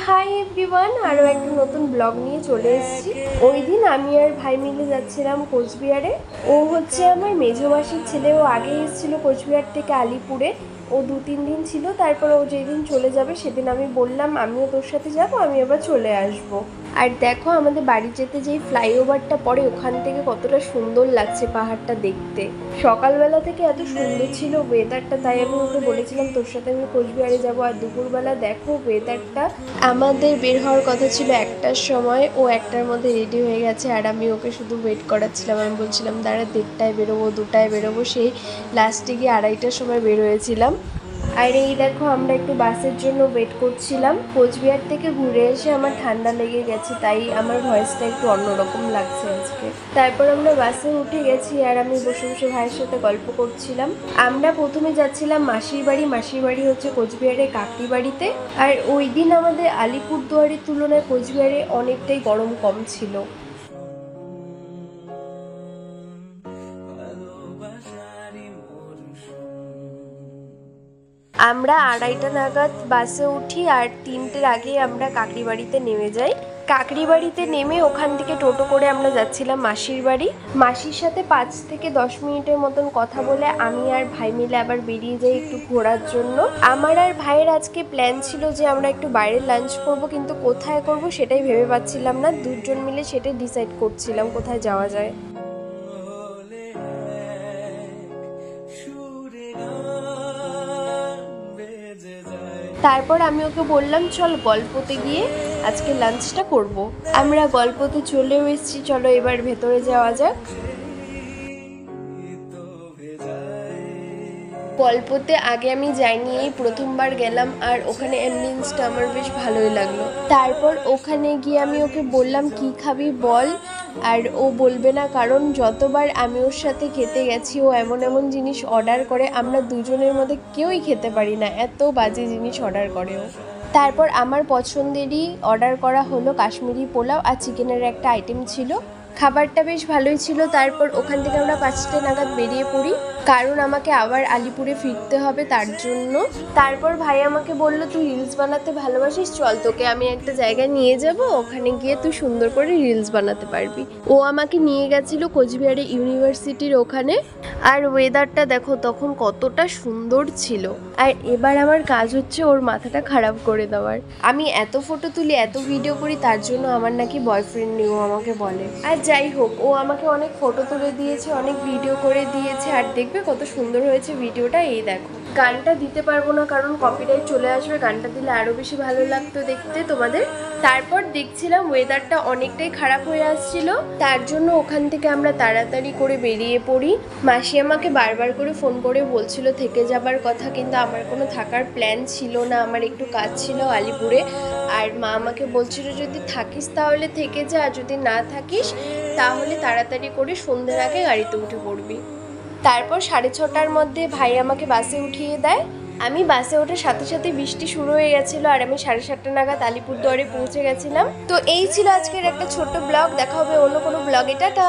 Hi everyone, আরও একটা নতুন ব্লগ নিয়ে চলে এসেছি। ওই দিন আমি আর ভাই মিলে যাচ্ছিলাম কোচবিহারে। ও হচ্ছে আমার মেজো মাসির ছেলে। ও আগে এসেছিলো কোচবিহার থেকে আলিপুরে। ও 2-3 দিন ছিল। তারপর ও যেদিন চলে যাবে সেদিন আমি বললাম আমিও তোর সাথে যাবো, আমি আবার চলে আসবো। আর দেখো আমাদের বাড়ি যেতে যেই ফ্লাইওভারটা পড়ে ওখান থেকে কতটা সুন্দর লাগছে পাহাড়টা দেখতে। সকালবেলা থেকে এত সুন্দর ছিল ওয়েদারটা, তাই আমি ওকে বলেছিলাম তোর সাথে আমি কোচবিহারে যাবো। আর দুপুরবেলা দেখো ওয়েদারটা, আমাদের বের হওয়ার কথা ছিল 1টার সময়, ও 1টার মধ্যে রেডি হয়ে গেছে। আর আমি ওকে শুধু ওয়েট করাচ্ছিলাম। আমি বলছিলাম দাঁড়া 1:30টায় বেরোবো, 2টায় বেরোবো, সেই লাস্টে গিয়ে 2:30টার সময় বের হয়েছিলাম। আর এই দেখো আমরা একটু বাসের জন্য ওয়েট করছিলাম। কোচবিহার থেকে ঘুরে এসে আমার ঠান্ডা লেগে গেছে, তাই আমার ভয়েসটা একটু অন্যরকম লাগছে আজকে। তারপর আমরা বাসে উঠে গেছি আর আমি বসে বসে ভাইয়ের সাথে গল্প করছিলাম। আমরা প্রথমে যাচ্ছিলাম মাসির বাড়ি। মাসির বাড়ি হচ্ছে কোচবিহারের কাকরি বাড়িতে। আর ওই দিন আমাদের আলিপুরদুয়ারের তুলনায় কোচবিহারে অনেকটাই গরম কম ছিল। আমরা 2:30টা নাগাদ বাসে উঠি আর 3টের আগে আমরা কাকরি বাড়িতে নেমে যাই। কাকরি বাড়িতে নেমে ওখান থেকে টোটো করে আমরা যাচ্ছিলাম মাসির বাড়ি। মাসির সাথে 5 থেকে 10 মিনিটের মতন কথা বলে আমি আর ভাই মিলে আবার বেরিয়ে যাই একটু ঘোরার জন্য। আমার আর ভাইয়ের আজকে প্ল্যান ছিল যে আমরা একটু বাইরে লাঞ্চ করব, কিন্তু কোথায় করব সেটাই ভেবে পাচ্ছিলাম না। দুজন মিলে সেটাই ডিসাইড করছিলাম কোথায় যাওয়া যায়। তারপর আমি ওকে বললাম চল গল্পতে গিয়ে আজকে লাঞ্চটা করব। আমরা গল্পতে চলেও এসেছি, চলো এবার ভেতরে যাওয়া যাক। গল্পতে আগে আমি যাইনি, এই প্রথমবার গেলাম। আর ওখানে অ্যাম্বিয়েন্সটা আমার বেশ ভালোই লাগলো। তারপর ওখানে গিয়ে আমি ওকে বললাম কি খাবি বল, আর ও বলবে না, কারণ যতবার আমি ওর সাথে খেতে গেছি ও এমন এমন জিনিস অর্ডার করে আমরা দুজনের মধ্যে কেউই খেতে পারি না, এত বাজে জিনিস অর্ডার করে ও। তারপর আমার পছন্দেরই অর্ডার করা হলো কাশ্মীরি পোলাও আর চিকেনের একটা আইটেম ছিল। খাবারটা বেশ ভালোই ছিল। তারপর ওখান থেকে আমরা 5টে নাগাদ বেরিয়ে পড়ি, কারণ আমাকে আবার আলিপুরে ফিরতে হবে তার জন্য। তারপর ভাই আমাকে বললো তুই রিলস বানাতে ভালোবাসিস, চল তোকে আমি একটা জায়গায় নিয়ে যাব, ওখানে গিয়ে তুই সুন্দর করে রিলস বানাতে পারবি। ও আমাকে নিয়ে গেছিলো কোচবিহারে ইউনিভার্সিটির ওখানে। আর ওয়েদারটা দেখো তখন কতটা সুন্দর ছিল। আর এবার আমার কাজ হচ্ছে ওর মাথাটা খারাপ করে দেওয়ার। আমি এত ফটো তুলি, এত ভিডিও করি, তার জন্য আমার নাকি বয়ফ্রেন্ড নেই ও আমাকে বলে। আর যাই হোক, ও আমাকে অনেক ফটো তুলে দিয়েছে, অনেক ভিডিও করে দিয়েছে। আর দেখবে কত সুন্দর হয়েছে ভিডিওটা। এই দেখো, গানটা দিতে পারবো না কারণ কপিরাইট চলে আসবে, গানটা দিলে আরও বেশি ভালো লাগতো দেখতে তোমাদের। তারপর দেখছিলাম ওয়েদারটা অনেকটাই খারাপ হয়ে আসছিল, তার জন্য ওখান থেকে আমরা তাড়াতাড়ি করে বেরিয়ে পড়ি। মাসি আমাকে বারবার করে ফোন করে বলছিল থেকে যাবার কথা, কিন্তু আমার কোনো থাকার প্ল্যান ছিল না, আমার একটু কাজ ছিল আলিপুরে। আর মা আমাকে বলছিল যদি থাকিস তাহলে থেকে যা, আর যদি না থাকিস তাহলে তাড়াতাড়ি করে সন্ধ্যের আগে গাড়িতে উঠে পড়বি। তারপর 6:30টার মধ্যে ভাই আমাকে বাসে উঠিয়ে দেয়। আমি বাসে ওঠার সাথে সাথে বৃষ্টি শুরু হয়ে গেছিলো আর আমি 7:30টা নাগাদ আলিপুরদুয়ারে পৌঁছে গেছিলাম। তো এই ছিল আজকের একটা ছোট্ট ব্লগ। দেখা হবে অন্য কোনো ব্লগে। টাটা।